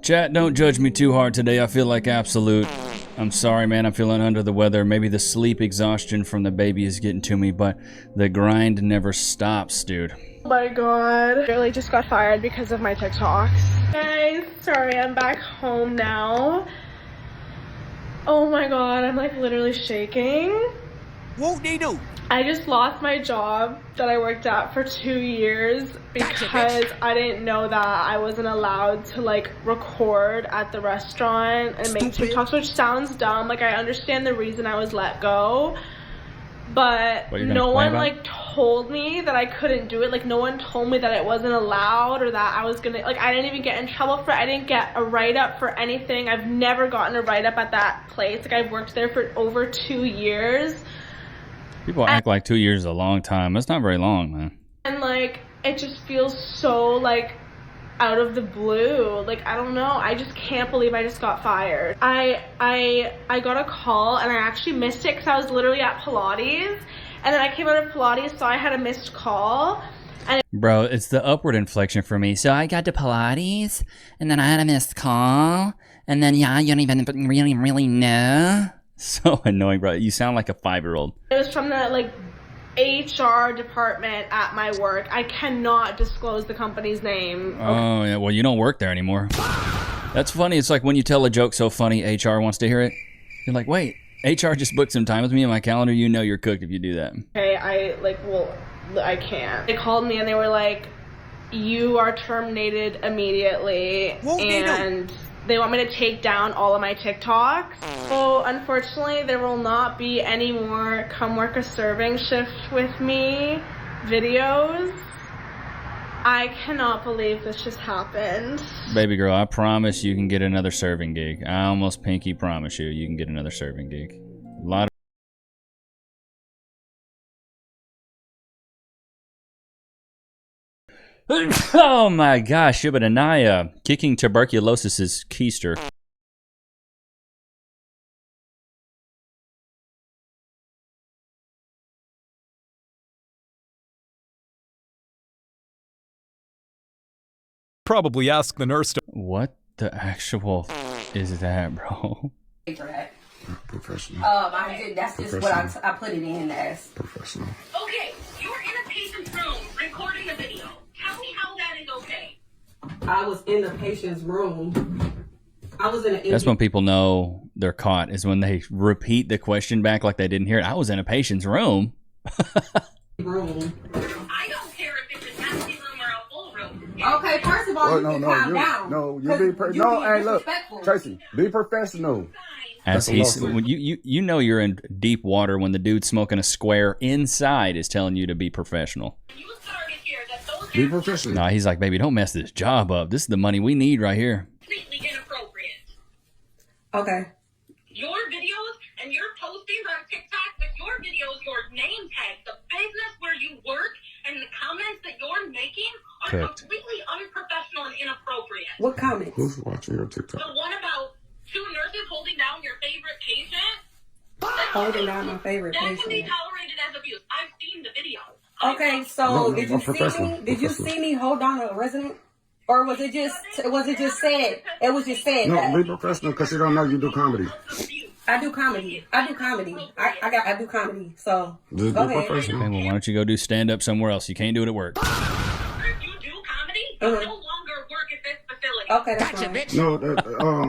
Chat, don't judge me too hard today. I feel like absolute. I'm sorry, man. I'm feeling under the weather. Maybe the sleep exhaustion from the baby is getting to me, but the grind never stops, dude. Oh my god. I really just got fired because of my TikToks. Guys, sorry, I'm back home now. Oh my god, I'm like literally shaking. What they do? I just lost my job that I worked at for 2 years because I didn't know that I wasn't allowed to like record at the restaurant and make TikToks, which sounds dumb. Like I understand the reason I was let go, but no one like told me that I couldn't do it. Like no one told me that it wasn't allowed or that I was gonna, like I didn't even get in trouble for it. I didn't get a write-up for anything. I've never gotten a write-up at that place. Like I've worked there for over 2 years. People act like 2 years is a long time. That's not very long, man. And like it just feels so like out of the blue. Like I don't know. I just can't believe I just got fired. I got a call and I actually missed it because I was literally at Pilates, and then I came out of Pilates, so I had a missed call. And bro, it's the upward inflection for me. So I got to Pilates, and then I had a missed call, and then yeah, you don't even really know. So annoying, bro. You sound like a 5-year-old. It was from the like HR department at my work. I cannot disclose the company's name. Okay. Oh yeah, well you don't work there anymore. That's funny. It's like when you tell a joke so funny, HR wants to hear it. You're like, wait, HR just booked some time with me in my calendar. You know you're cooked if you do that. Okay, I can't. They called me and they were like, you are terminated immediately, and they want me to take down all of my TikToks. So unfortunately, there will not be any more come work a serving shift with me videos. I cannot believe this just happened. Baby girl, I promise you can get another serving gig. I almost pinky promise you can get another serving gig. A lot of oh my gosh, Shibanaya kicking tuberculosis' keister. Probably ask the nurse to. What the actual is that, bro? Professional. That's just what I put it in as. Professional. Okay, you're in a patient's room recording a video. Tell me how that is okay. I was in the patient's room. I was in a. That's when people know they're caught, is when they repeat the question back like they didn't hear it. I was in a patient's room. room. I don't care if it's an empty room or a full room. Okay, first of all, calm down. Hey, look, Tracy, be professional. As he's, when you know you're in deep water when the dude smoking a square inside is telling you to be professional. You started here that those Be professional. Nah, he's like, baby, don't mess this job up. This is the money we need right here. completely inappropriate. Okay. Your videos and your postings on TikTok with your videos, your name tag, the business where you work, and the comments that you're making are completely unprofessional and inappropriate. What comments? Who's watching your TikTok? The one about 2 nurses holding down your favorite patient. Holding down my favorite That can be patient. tolerated as abuse. I've seen the video. Okay, so did you see me? Did you see me hold down a resident? Or was it just said? It was just said No, that. be professional because you don't know you do comedy. I do comedy. I do comedy. I do comedy. So Just go be ahead. professional. Okay, well, why don't you go do stand up somewhere else? You can't do it at work. If you do comedy, you no longer work at this facility. Okay, that's fine. No,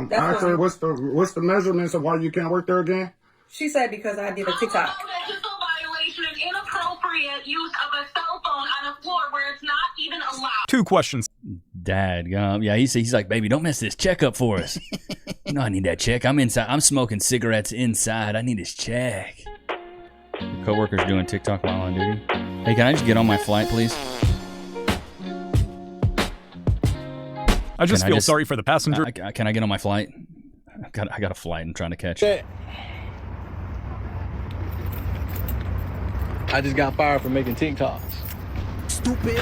That's actually, fine. what's the measurements of why you can't work there again? She said because I did a TikTok. Physical violation and inappropriate use of a cell phone on a floor where it's not even allowed. 2 questions. Dad, yeah, he's like, baby, don't mess this check up for us. You know I need that check. I'm inside. I'm smoking cigarettes inside. I need this check. Your coworker's doing TikTok while on duty. Hey, can I just get on my flight, please? I just feel sorry for the passenger. Can I get on my flight? I got a flight I'm trying to catch. I just got fired for making TikToks. Stupid.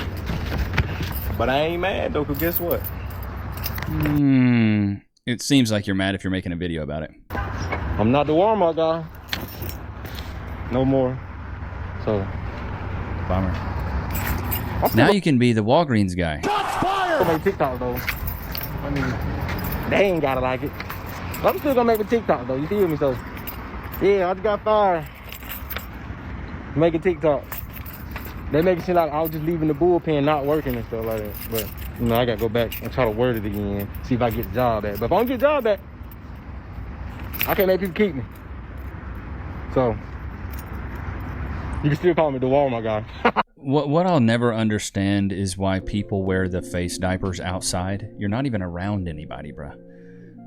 But I ain't mad though, cause guess what? It seems like you're mad if you're making a video about it. I'm not the Walmart guy. No more. So. Bummer. Now you can be the Walgreens guy. I make TikTok though. I mean, They ain't gotta like it. But I'm still gonna make a TikTok though, you feel me? So, yeah, I just got fired. Making TikToks. They make it seem like I was just leaving the bullpen not working and stuff like that. But, you know, I gotta go back and try to word it again, see if I get the job back. But if I don't get the job back, I can't make people keep me. So, you can still call me the Walmart guy. What I'll never understand is why people wear the face diapers outside. You're not even around anybody, bruh.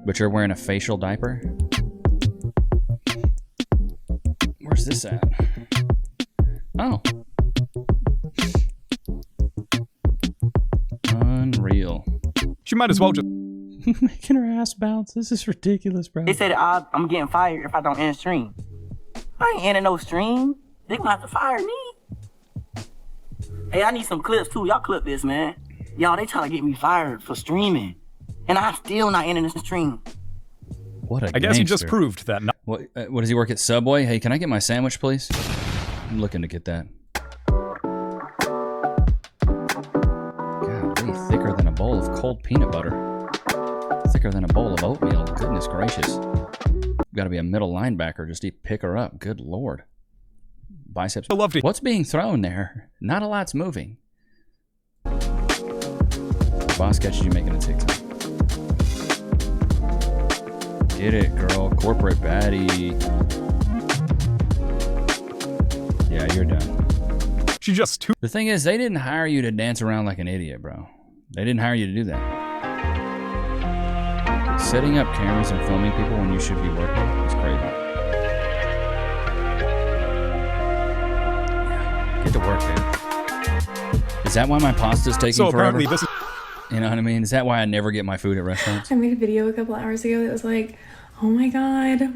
But you're wearing a facial diaper? Where's this at? Oh. Unreal. She might as well just... Making her ass bounce. This is ridiculous, bro. They said I'm getting fired if I don't end stream. I ain't ending no stream. They gonna have to fire me. Hey, I need some clips too. Y'all clip this, man. Y'all, they trying to get me fired for streaming. And I'm still not ending this stream. What a I guess gangster. he just proved that. What does he work at Subway? Hey, can I get my sandwich, please? I'm looking to get that. Golly, thicker than a bowl of cold peanut butter. Thicker than a bowl of oatmeal. Goodness gracious. Got to be a middle linebacker just to pick her up. Good Lord. Biceps. I loved it. What's being thrown there? Not a lot's moving. Boss catches you making a TikTok. Get it, girl. Corporate baddie. Yeah, you're done. She just too. The thing is, they didn't hire you to dance around like an idiot, bro. They didn't hire you to do that. Setting up cameras and filming people when you should be working is crazy. Yeah, get to work, dude. Is that why my pasta's taking So forever? apparently this is... You know what I mean? Is that why I never get my food at restaurants? I made a video a couple hours ago that was like, oh my god,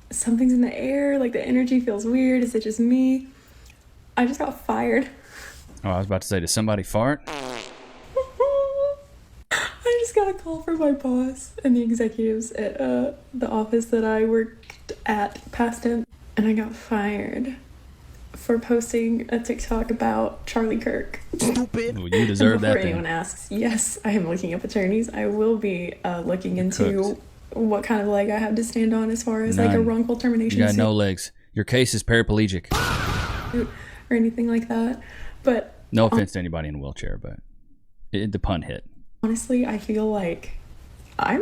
something's in the air, like the energy feels weird, is it just me? I just got fired. Oh, I was about to say, did somebody fart? I just got a call from my boss and the executives at the office that I worked at, past tense, and I got fired for posting a TikTok about Charlie Kirk. Stupid. Well, you deserve that. Before anyone asks, yes, I am looking up attorneys. I will be looking into what kind of leg I have to stand on as far as like a wrongful termination You got no legs. Your case is paraplegic. or anything like that. But no offense to anybody in a wheelchair, but the pun hit. Honestly, I feel like I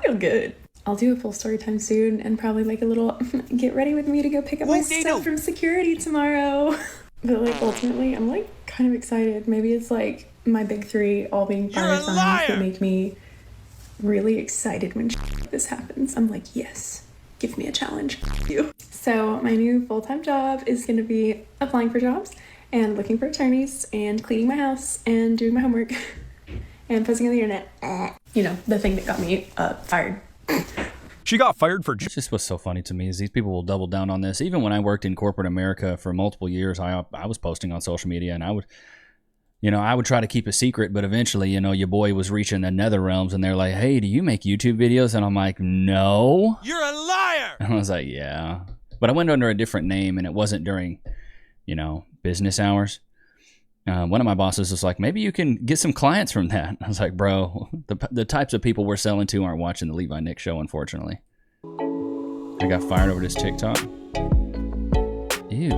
feel good. I'll do a full story time soon and probably like a little get ready with me to go pick up my stuff from security tomorrow. But like ultimately, I'm like kind of excited. Maybe it's like my big three all being fire signs that make me really excited when this happens. I'm like, yes, give me a challenge. So my new full-time job is going to be applying for jobs and looking for attorneys and cleaning my house and doing my homework and posting on the internet. You know, the thing that got me fired. She got fired for... It's just what's so funny to me is these people will double down on this. Even when I worked in corporate America for multiple years, I was posting on social media and I would try to keep a secret, but eventually, your boy was reaching the nether realms and they're like, hey, do you make YouTube videos? And I'm like, no. You're a liar! And I was like, yeah. But I went under a different name and it wasn't during, business hours. One of my bosses was like, maybe you can get some clients from that. I was like, bro, the types of people we're selling to aren't watching the Levi Nichs show, unfortunately. I got fired over this TikTok. Ew.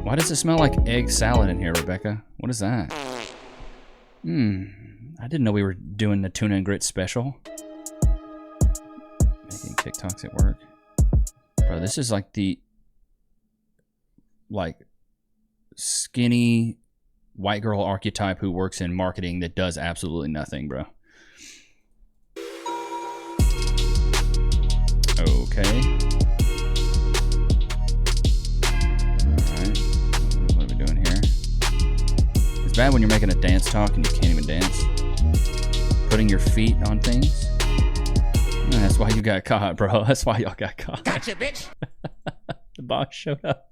Why does it smell like egg salad in here, Rebecca? What is that? I didn't know we were doing the tuna and grits special. Making TikToks at work. Bro, this is like the skinny white girl archetype who works in marketing that does absolutely nothing, bro. Okay. Alright. What are we doing here? It's bad when you're making a dance talk and you can't even dance. Putting your feet on things. That's why you got caught, bro. That's why y'all got caught. Gotcha, bitch! The boss showed up.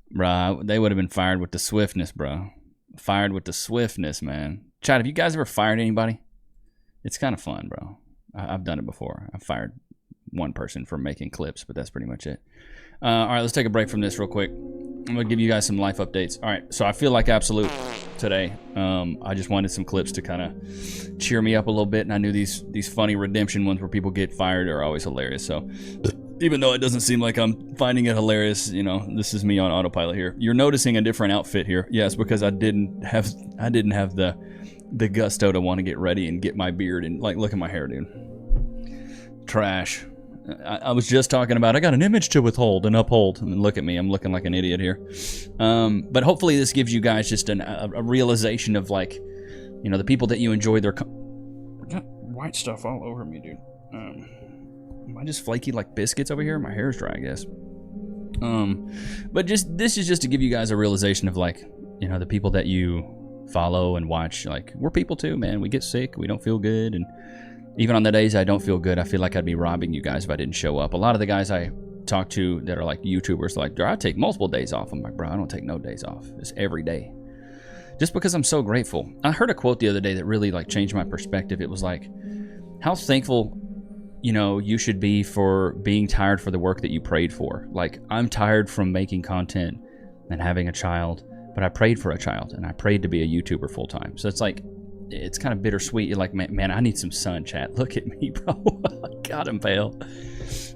Bro, they would have been fired with the swiftness, bro. Fired with the swiftness, man. Chad, have you guys ever fired anybody? It's kind of fun, bro. I've done it before. I've fired one person for making clips, but that's pretty much it. All right, let's take a break from this real quick. I'm gonna give you guys some life updates. All right, so I feel like absolute today. I just wanted some clips to kind of cheer me up a little bit, and I knew these funny redemption ones where people get fired are always hilarious. So even though it doesn't seem like I'm finding it hilarious, you know, this is me on autopilot here. You're noticing a different outfit here. Yes, because I didn't have the gusto to want to get ready and get my beard and like look at my hair, dude. Trash. I was just talking about I got an image to withhold and uphold, and look at me, I'm looking like an idiot here. But hopefully this gives you guys just a realization of, like, you know, the people that you enjoy their I got white stuff all over me, dude. Am I just flaky like biscuits over here? My hair's dry, I guess. But this is just to give you guys a realization of, like, you know, the people that you follow and watch. Like, we're people too, man. We get sick, we don't feel good, and even on the days I don't feel good, I feel like I'd be robbing you guys if I didn't show up. A lot of the guys I talk to that are like YouTubers, like, I take multiple days off. I'm like, bro, I don't take no days off. It's every day. Just because I'm so grateful. I heard a quote the other day that really, like, changed my perspective. It was like, how thankful, you know, you should be for being tired for the work that you prayed for. Like, I'm tired from making content and having a child, but I prayed for a child, and I prayed to be a YouTuber full time. So it's like, it's kind of bittersweet. You're like, man, I need some sun, chat. Look at me, bro. God, I'm pale.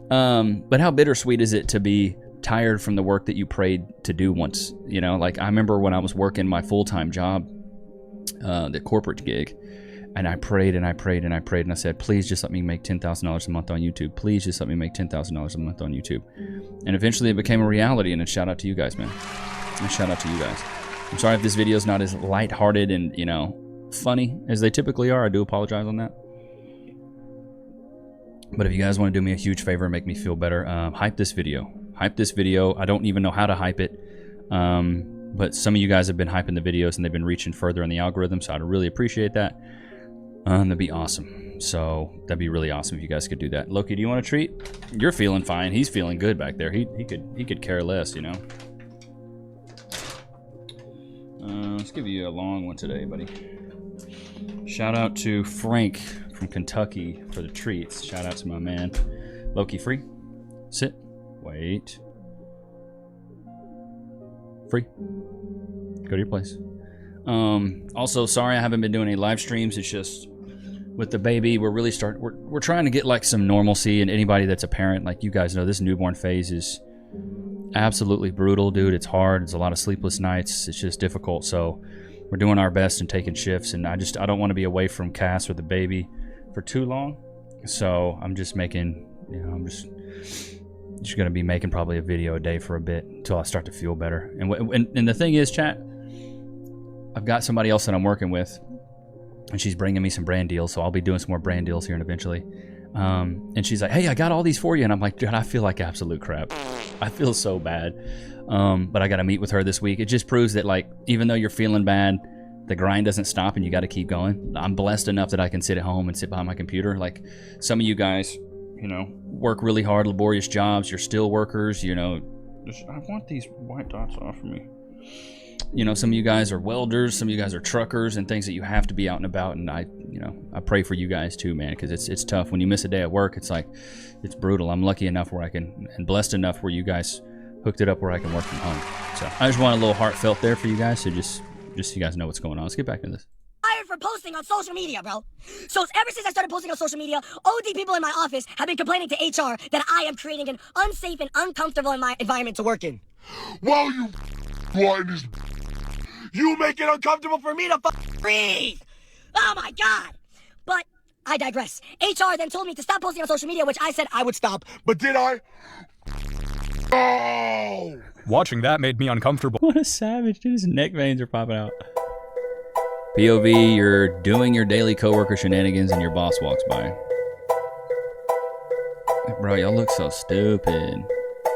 But how bittersweet is it to be tired from the work that you prayed to do once? You know, like, I remember when I was working my full-time job, the corporate gig, and I prayed and I prayed and I prayed, and I said, please just let me make $10,000 a month on YouTube. Please just let me make $10,000 a month on YouTube. And eventually it became a reality, and a shout out to you guys, man. A shout out to you guys. I'm sorry if this video is not as lighthearted and, you know, funny as they typically are. I do apologize on that. But if you guys want to do me a huge favor and make me feel better, hype this video. Hype this video. I don't even know how to hype it. But some of you guys have been hyping the videos and they've been reaching further in the algorithm, so I'd really appreciate that. That'd be awesome. So that'd be really awesome if you guys could do that. Loki, do you want a treat? You're feeling fine. He's feeling good back there. He could care less, you know. Let's give you a long one today, buddy. Shout out to Frank from Kentucky for the treats. Shout out to my man. Loki, free. Sit. Wait. Free. Go to your place. Also, sorry I haven't been doing any live streams. It's just with the baby, we're trying to get like some normalcy, and anybody that's a parent, like you guys know, this newborn phase is absolutely brutal, dude. It's hard. It's a lot of sleepless nights. It's just difficult. So we're doing our best and taking shifts, and I don't want to be away from Cass or the baby for too long. So I'm just making, you know, I'm just going to be making probably a video a day for a bit until I start to feel better. And the thing is, chat, I've got somebody else that I'm working with, and she's bringing me some brand deals, so I'll be doing some more brand deals here eventually. And she's like, hey, I got all these for you. And I'm like, dude, I feel like absolute crap. I feel so bad. But I got to meet with her this week. It just proves that, like, even though you're feeling bad, the grind doesn't stop and you got to keep going. I'm blessed enough that I can sit at home and sit behind my computer. Like, some of you guys, you know, work really hard, laborious jobs. You're still workers, you know. I want these white dots off of me. You know, some of you guys are welders, some of you guys are truckers, and things that you have to be out and about. And I pray for you guys too, man, because it's tough when you miss a day at work. It's like, it's brutal. I'm lucky enough where I can, and blessed enough where you guys hooked it up where I can work from home. So I just want a little heartfelt there for you guys, so just so you guys know what's going on. Let's get back to this. Fired for posting on social media, bro. So ever since I started posting on social media, OD people in my office have been complaining to HR that I am creating an unsafe and uncomfortable environment to work in. Well, you blindness. You make it uncomfortable for me to breathe. Oh my God. But I digress. HR then told me to stop posting on social media, which I said I would stop. But did I? Oh! Watching that made me uncomfortable. What a savage, dude. His neck veins are popping out. POV, you're doing your daily coworker shenanigans and your boss walks by. Bro, y'all look so stupid.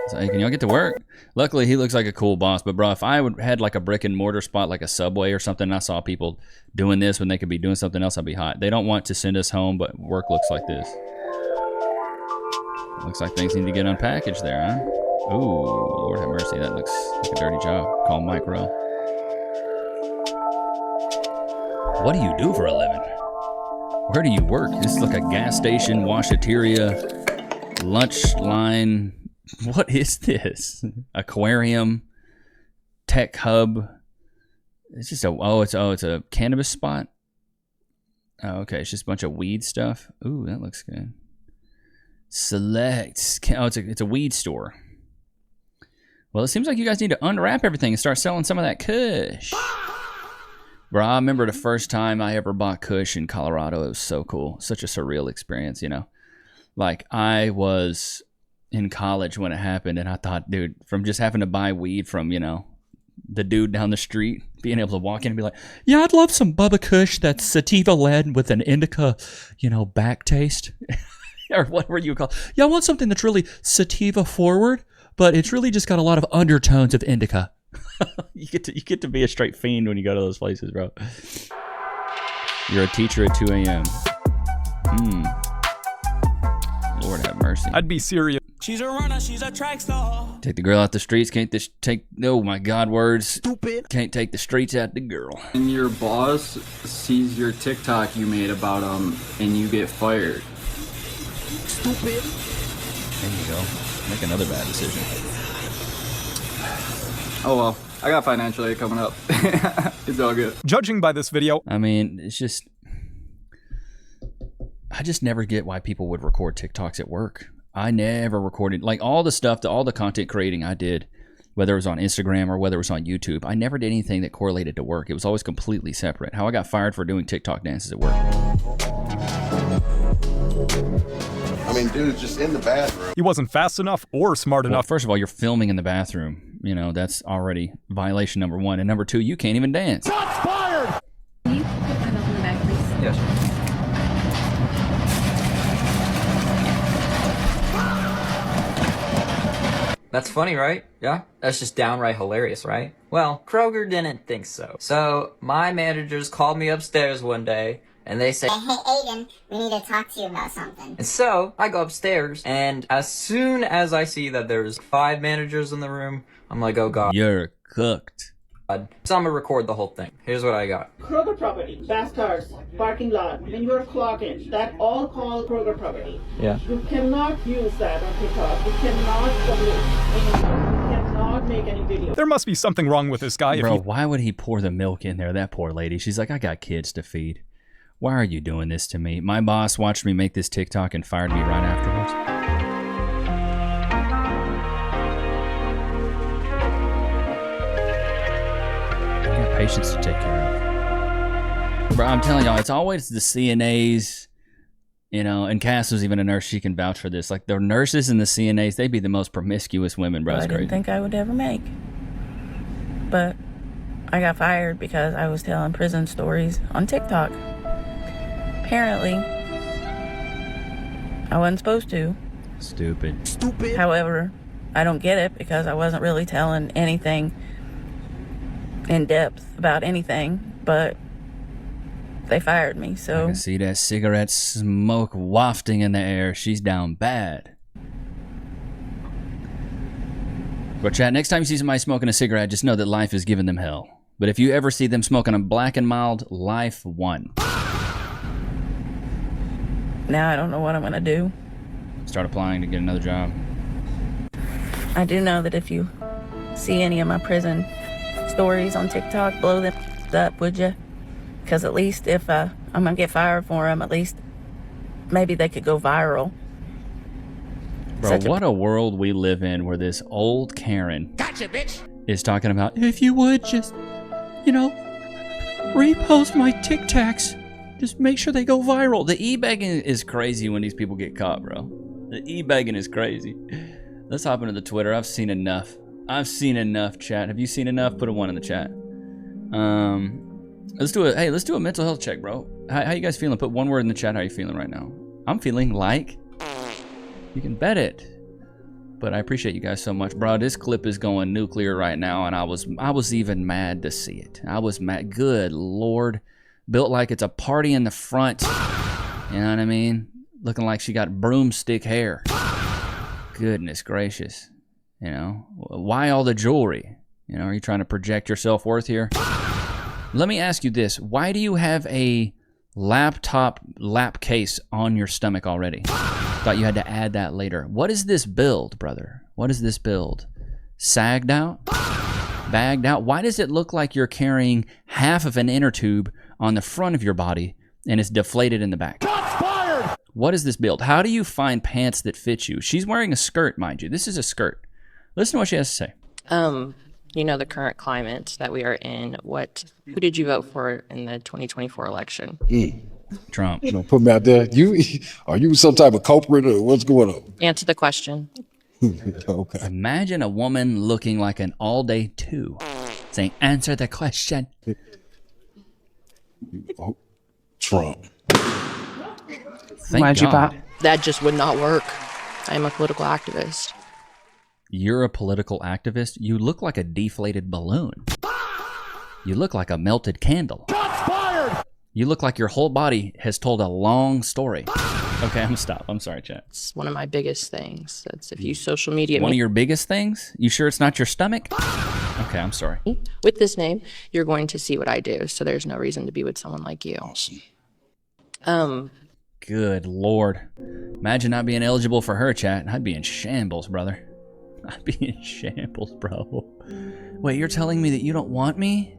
So, hey, can y'all get to work? Luckily, he looks like a cool boss. But, bro, if I had like a brick and mortar spot like a Subway or something, and I saw people doing this when they could be doing something else, I'd be hot. They don't want to send us home, but work looks like this. Looks like things need to get unpackaged there, huh? Ooh, Lord have mercy. That looks like a dirty job. Call Mike Rowe. What do you do for a living? Where do you work? This is like a gas station, washateria, lunch line. What is this? Aquarium. tech hub. It's just it's a cannabis spot. Oh, okay. It's just a bunch of weed stuff. Ooh, that looks good. Select. Oh, it's a weed store. Well, it seems like you guys need to unwrap everything and start selling some of that kush. Bro, I remember the first time I ever bought kush in Colorado. It was so cool. Such a surreal experience, you know. Like, I was in college when it happened, and I thought, dude, from just having to buy weed from, you know, the dude down the street, being able to walk in and be like, yeah, I'd love some Bubba Kush that's sativa-led with an indica, you know, back taste. Or whatever you call it. Yeah, I want something that's really sativa-forward, but it's really just got a lot of undertones of indica. You get to be a straight fiend when you go to those places, bro. You're a teacher at 2 a.m. Lord have mercy. I'd be serious. She's a runner, she's a track star. Take the girl out the streets, oh my God, words. Stupid. Can't take the streets out the girl. And your boss sees your TikTok you made about him and you get fired. Stupid. There you go. Make another bad decision. Oh well, I got financial aid coming up. It's all good. Judging by this video, I mean, it's just, I just never get why people would record TikToks at work. I never recorded, like, all the content creating I did, whether it was on Instagram or whether it was on YouTube, I never did anything that correlated to work. It was always completely separate. How I got fired for doing TikTok dances at work. I mean, dude, just in the bathroom. He wasn't fast enough or smart enough. First of all, you're filming in the bathroom. You know, that's already violation number one. And number two, you can't even dance. Shots fired! Can you put my belt in the back, please? Yes. That's funny, right? Yeah? That's just downright hilarious, right? Well, Kroger didn't think so. So, my managers called me upstairs one day, and they said, hey, Aiden, we need to talk to you about something. And so, I go upstairs, and as soon as I see that there's 5 managers in the room, I'm like, oh God. You're cooked. So I'm gonna record the whole thing. Here's what I got. Kroger property, bastards, parking lot, when you're clocking, that all called Kroger property. Yeah. You cannot use that on TikTok. You cannot publish anything. You cannot make any video. There must be something wrong with this guy. Bro, why would he pour the milk in there? That poor lady. She's like, I got kids to feed. Why are you doing this to me? My boss watched me make this TikTok and fired me right afterwards. Patients to take care of. Bro, I'm telling y'all, it's always the CNAs, you know, and Cass was even a nurse. She can vouch for this. Like, the nurses and the CNAs, they be the most promiscuous women, bro. It's I didn't think I would ever make. But I got fired because I was telling prison stories on TikTok. Apparently, I wasn't supposed to. Stupid. However, I don't get it because I wasn't really telling anything in depth about anything, but they fired me, so. I can see that cigarette smoke wafting in the air. She's down bad. But chat, next time you see somebody smoking a cigarette, just know that life is giving them hell. But if you ever see them smoking a black and mild, life won. Now I don't know what I'm gonna do. Start applying to get another job. I do know that if you see any of my prison stories on TikTok, blow them up, would you? Because at least if I'm gonna get fired for them, at least maybe they could go viral. Bro, what a world we live in where this old Karen Gotcha, bitch. is talking about, if you would just, you know, repost my TikToks. Just make sure they go viral. The e-begging is crazy when these people get caught, bro. The e-begging is crazy. Let's hop into the Twitter. I've seen enough. I've seen enough, chat. Have you seen enough? Put a 1 in the chat. Let's do a mental health check, bro. How you guys feeling? Put 1 word in the chat. How you feeling right now? I'm feeling like you can bet it. But I appreciate you guys so much, bro. This clip is going nuclear right now, and I was even mad to see it. I was mad. Good Lord. Built like it's a party in the front. You know what I mean? Looking like she got broomstick hair. Goodness gracious. You know, why all the jewelry? You know, are you trying to project your self-worth here? Let me ask you this. Why do you have a laptop lap case on your stomach already? Thought you had to add that later. What is this build, brother? What is this build? Sagged out? bagged out. Why does it look like you're carrying half of an inner tube on the front of your body and it's deflated in the back? What is this build? How do you find pants that fit you? She's wearing a skirt, mind you. This is a skirt. Listen to what she has to say. You know, the current climate that we are in. Who did you vote for in the 2024 election? Trump. You know, put me out there. Are you some type of culprit or what's going on? Answer the question. Okay. Imagine a woman looking like an all-day 2 saying, answer the question. Oh, Trump. Thank God. That just would not work. I am a political activist. You're a political activist? You look like a deflated balloon. You look like a melted candle. You look like your whole body has told a long story. Okay, I'm gonna stop. I'm sorry, chat. It's one of my biggest things. That's if you social media. One of your biggest things? You sure it's not your stomach? Okay, I'm sorry. With this name, you're going to see what I do. So there's no reason to be with someone like you. Awesome. Good Lord. Imagine not being eligible for her, chat. I'd be in shambles, brother. I'd be in shambles, bro. Wait, you're telling me that you don't want me?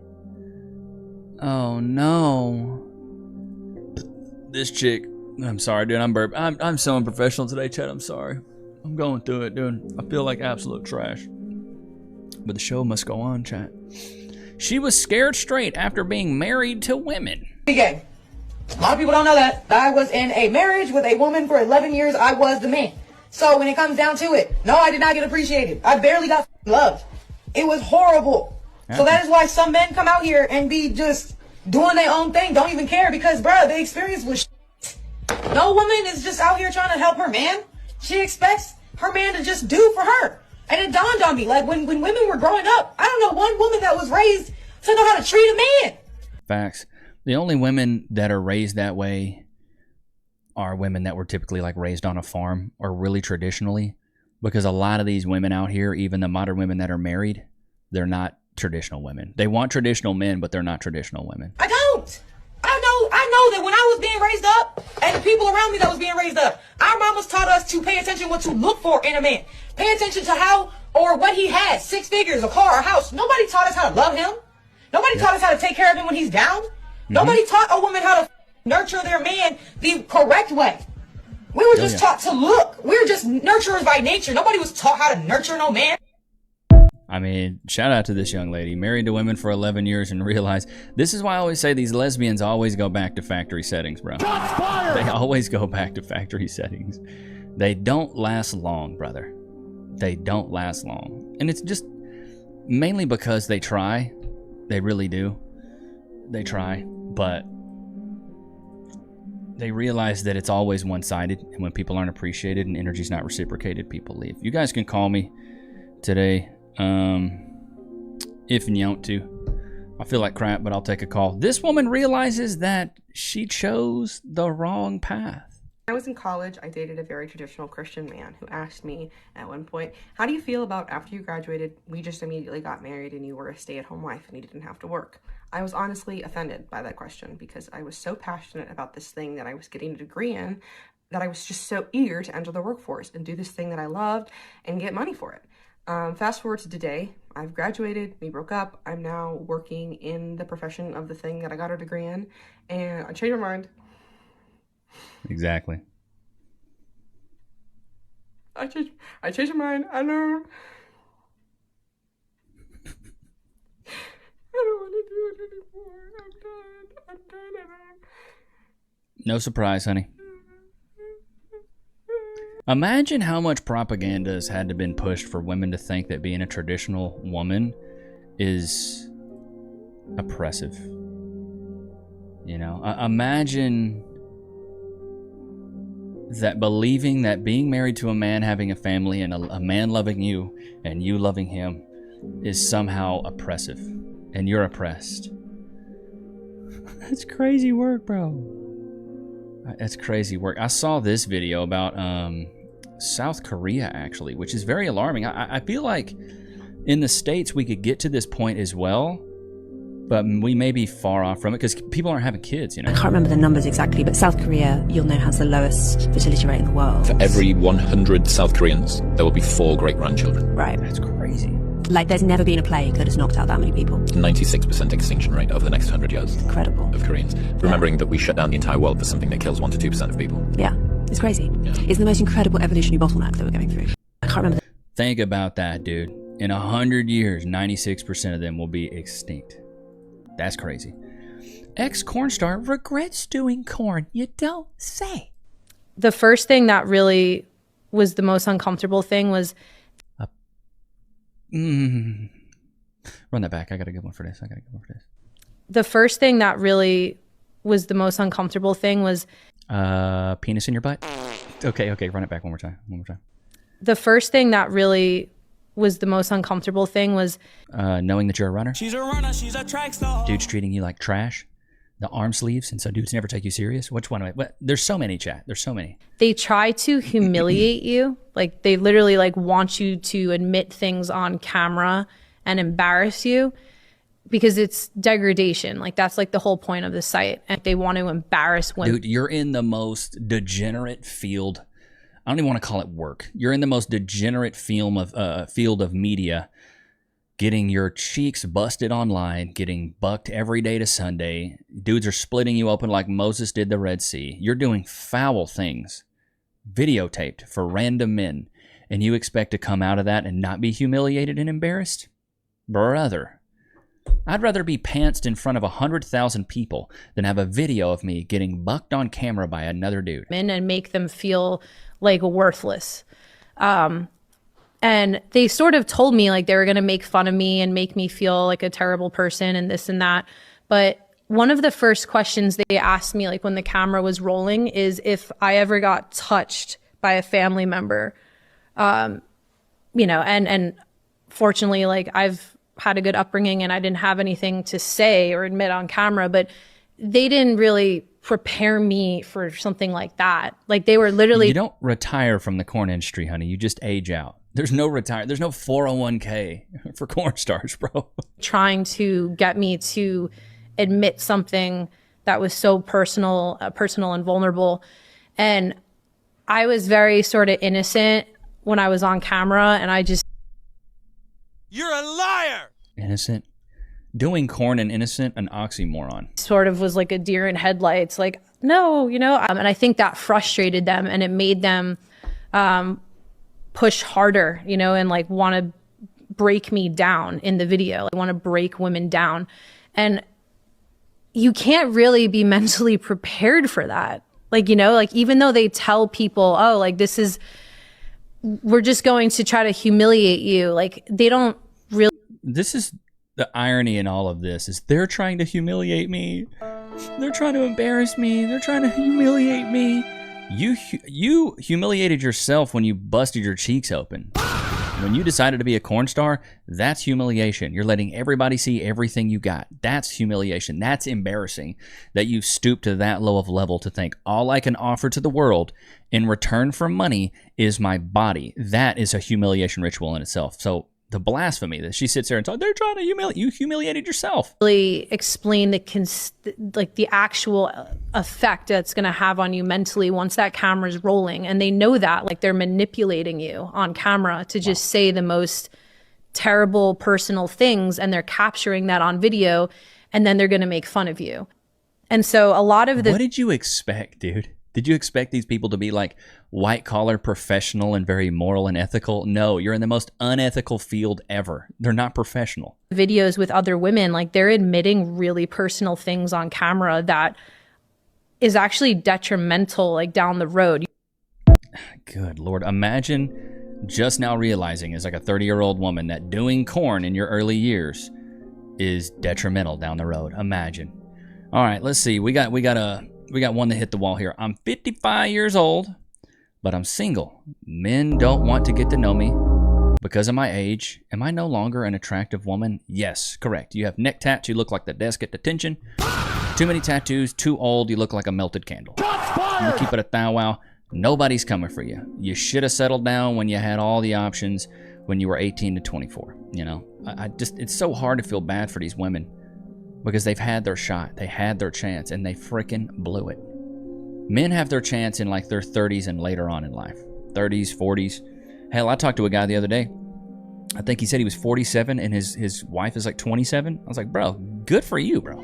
Oh, no. This chick. I'm sorry, dude. I'm so unprofessional today, chat. I'm sorry. I'm going through it, dude. I feel like absolute trash. But the show must go on, chat. She was scared straight after being married to women. Gay. A lot of people don't know that. I was in a marriage with a woman for 11 years. I was the man. So when it comes down to it, no, I did not get appreciated. I barely got loved. It was horrible. So that is why some men come out here and be just doing their own thing, don't even care, because, bruh, the experience was shit. No woman is just out here trying to help her man. She expects her man to just do for her. And it dawned on me, like, when women were growing up, I don't know one woman that was raised to know how to treat a man. Facts. The only women that are raised that way are women that were typically like raised on a farm or really traditionally, because a lot of these women out here, even the modern women that are married, they're not traditional women. They want traditional men, but they're not traditional women. I don't. I know that when I was being raised up and the people around me that was being raised up, our mamas taught us to pay attention what to look for in a man. Pay attention to how or what he has, 6 figures, a car, a house. Nobody taught us how to love him. Nobody taught us how to take care of him when he's down. Nobody taught a woman how to nurture their man the correct way. We were just taught to look. We were just nurturers by nature. Nobody was taught how to nurture no man. I mean, shout out to this young lady, married to women for 11 years and realized, this is why I always say these lesbians always go back to factory settings, bro. They always go back to factory settings. They don't last long, brother. They don't last long. And it's just mainly because they try. They really do. They try, but they realize that it's always one-sided, and when people aren't appreciated and energy's not reciprocated, people leave. You guys can call me today if you want to. I feel like crap, but I'll take a call. This woman realizes that she chose the wrong path. When I was in college, I dated a very traditional Christian man who asked me at one point, how do you feel about after you graduated, we just immediately got married and you were a stay-at-home wife and you didn't have to work? I was honestly offended by that question because I was so passionate about this thing that I was getting a degree in that I was just so eager to enter the workforce and do this thing that I loved and get money for it. Fast forward to today, I've graduated, we broke up, I'm now working in the profession of the thing that I got a degree in, and I changed my mind. Exactly. I changed my mind. I don't want to do it anymore. I'm done. No surprise, honey. Imagine how much propaganda has had to been pushed for women to think that being a traditional woman is oppressive. You know, imagine that believing that being married to a man, having a family, and a man loving you and you loving him is somehow oppressive, and you're oppressed. That's crazy work, bro. That's crazy work. I saw this video about South Korea, actually, which is very alarming. I feel like in the States we could get to this point as well, but we may be far off from it because people aren't having kids, you know? I can't remember the numbers exactly, but South Korea, you'll know, has the lowest fertility rate in the world. For every 100 South Koreans, there will be 4 great-grandchildren. Right. That's crazy. Like, there's never been a plague that has knocked out that many people. 96% extinction rate over the next 100 years. Incredible. Of Koreans. Remembering that we shut down the entire world for something that kills 1 to 2% of people. Yeah, it's crazy. Yeah. It's the most incredible evolutionary bottleneck that we're going through. I can't remember. Think about that, dude. In 100 years, 96% of them will be extinct. That's crazy. Ex-corn star regrets doing corn. You don't say. The first thing that really was the most uncomfortable thing was... Run that back. I got a good one for this. The first thing that really was the most uncomfortable thing was... penis in your butt? Okay. Run it back one more time. The first thing that really was the most uncomfortable thing was... knowing that you're a runner. She's a runner, she's a track star. Dudes treating you like trash. The arm sleeves, and so dudes never take you serious. Which one? There's so many, chat. There's so many. They try to humiliate you. Like, they literally like want you to admit things on camera and embarrass you because it's degradation. Like, that's like the whole point of the site. And they want to embarrass women. Dude, you're in the most degenerate field. I don't even want to call it work. You're in the most degenerate field of media, getting your cheeks busted online, getting bucked every day to Sunday. Dudes are splitting you open like Moses did the Red Sea. You're doing foul things, videotaped for random men, and you expect to come out of that and not be humiliated and embarrassed? Brother, I'd rather be pantsed in front of 100,000 people than have a video of me getting bucked on camera by another dude. And make them feel like worthless. And they sort of told me like they were going to make fun of me and make me feel like a terrible person and this and that. But one of the first questions they asked me, like when the camera was rolling, is if I ever got touched by a family member. And fortunately, like I've had a good upbringing and I didn't have anything to say or admit on camera, but they didn't really prepare me for something like that. Like they were literally... You don't retire from the corn industry, honey. You just age out. There's no 401k for corn stars, bro. Trying to get me to admit something that was so personal and vulnerable. And I was very sort of innocent when I was on camera, and I just... You're a liar! Innocent? Doing corn and innocent, an oxymoron. Sort of was like a deer in headlights, like, no, and I think that frustrated them, and it made them push harder, and like want to break me down in the video. Like, want to break women down. And you can't really be mentally prepared for that. Like, like even though they tell people, oh, like we're just going to try to humiliate you. Like they don't really. This is the irony in all of this is they're trying to humiliate me. They're trying to embarrass me. They're trying to humiliate me. You humiliated yourself when you busted your cheeks open. When you decided to be a corn star, that's humiliation. You're letting everybody see everything you got. That's humiliation. That's embarrassing that you've stooped to that low of level to think all I can offer to the world in return for money is my body. That is a humiliation ritual in itself. So the blasphemy that she sits there and talks, they're trying to humiliate you. Humiliated yourself. Really explain the actual effect that's going to have on you mentally once that camera's rolling, and they know that, like they're manipulating you on camera to just say the most terrible personal things, and they're capturing that on video, and then they're going to make fun of you. And so a lot of what did you expect, dude? Did you expect these people to be like white-collar professional and very moral and ethical? No, you're in the most unethical field ever. They're not professional. Videos with other women, like they're admitting really personal things on camera that is actually detrimental, like down the road. Good Lord. Imagine just now realizing as like a 30-year-old woman that doing corn in your early years is detrimental down the road. Imagine. All right, let's see. We got one that hit the wall here. I'm 55 years old, but I'm single. Men don't want to get to know me because of my age. Am I no longer an attractive woman? Yes, correct. You have neck tats, you look like the desk at detention. Too many tattoos, too old, you look like a melted candle. You keep it a thou wow. Nobody's coming for you. You should have settled down when you had all the options when you were 18 to 24. It's so hard to feel bad for these women. Because they've had their shot, they had their chance, and they frickin' blew it. Men have their chance in like their 30s and later on in life. 30s, 40s. Hell, I talked to a guy the other day. I think he said he was 47 and his wife is like 27. I was like, bro, good for you, bro.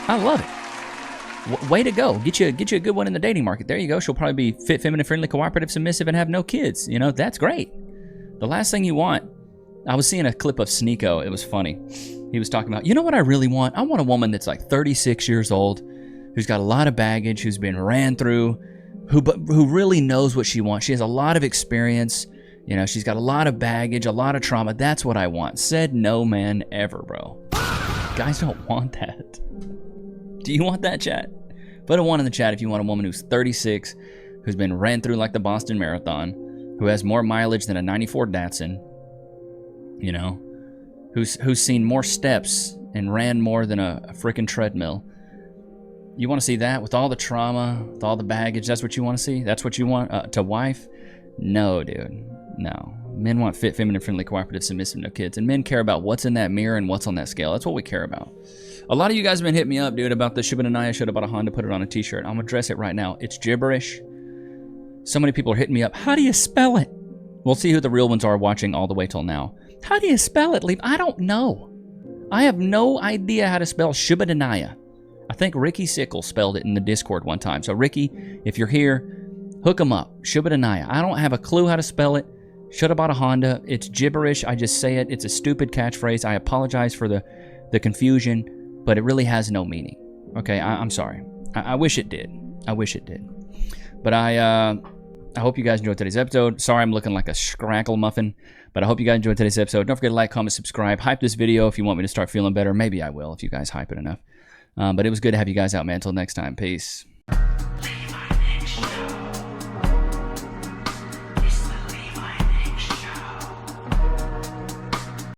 I love it. Way to go. Get you a good one in the dating market. There you go. She'll probably be fit, feminine, friendly, cooperative, submissive, and have no kids. You know, that's great. The last thing you want, I was seeing a clip of Sneeko. It was funny. He was talking about, you know what I really want? I want a woman that's like 36 years old, who's got a lot of baggage, who's been ran through, who really knows what she wants. She has a lot of experience. You know, she's got a lot of baggage, a lot of trauma. That's what I want. Said no man ever, bro. Guys don't want that. Do you want that, chat? Put a 1 in the chat if you want a woman who's 36, who's been ran through like the Boston Marathon, who has more mileage than a 94 Datsun, you know, who's seen more steps and ran more than a freaking treadmill. You want to see that with all the trauma, with all the baggage? That's what you want to see? That's what you want to wife? No, dude. No. Men want fit, feminine, friendly, cooperative, submissive, no kids. And men care about what's in that mirror and what's on that scale. That's what we care about. A lot of you guys have been hitting me up, dude, about the Shiba Inu. I should have bought a Honda, put it on a t-shirt. I'm going to address it right now. It's gibberish. So many people are hitting me up. How do you spell it? We'll see who the real ones are watching all the way till now. How do you spell it, Levi? I don't know. I have no idea how to spell Shiba Inu. I think Ricky Sickle spelled it in the Discord one time. So, Ricky, if you're here, hook him up. Shiba Inu. I don't have a clue how to spell it. Should have bought a Honda. It's gibberish. I just say it. It's a stupid catchphrase. I apologize for the confusion, but it really has no meaning. Okay, I'm sorry. I wish it did. I wish it did. But I hope you guys enjoyed today's episode. Sorry I'm looking like a scrackle muffin, but I hope you guys enjoyed today's episode. Don't forget to like, comment, subscribe. Hype this video if you want me to start feeling better. Maybe I will if you guys hype it enough. But it was good to have you guys out, man. Until next time. Peace.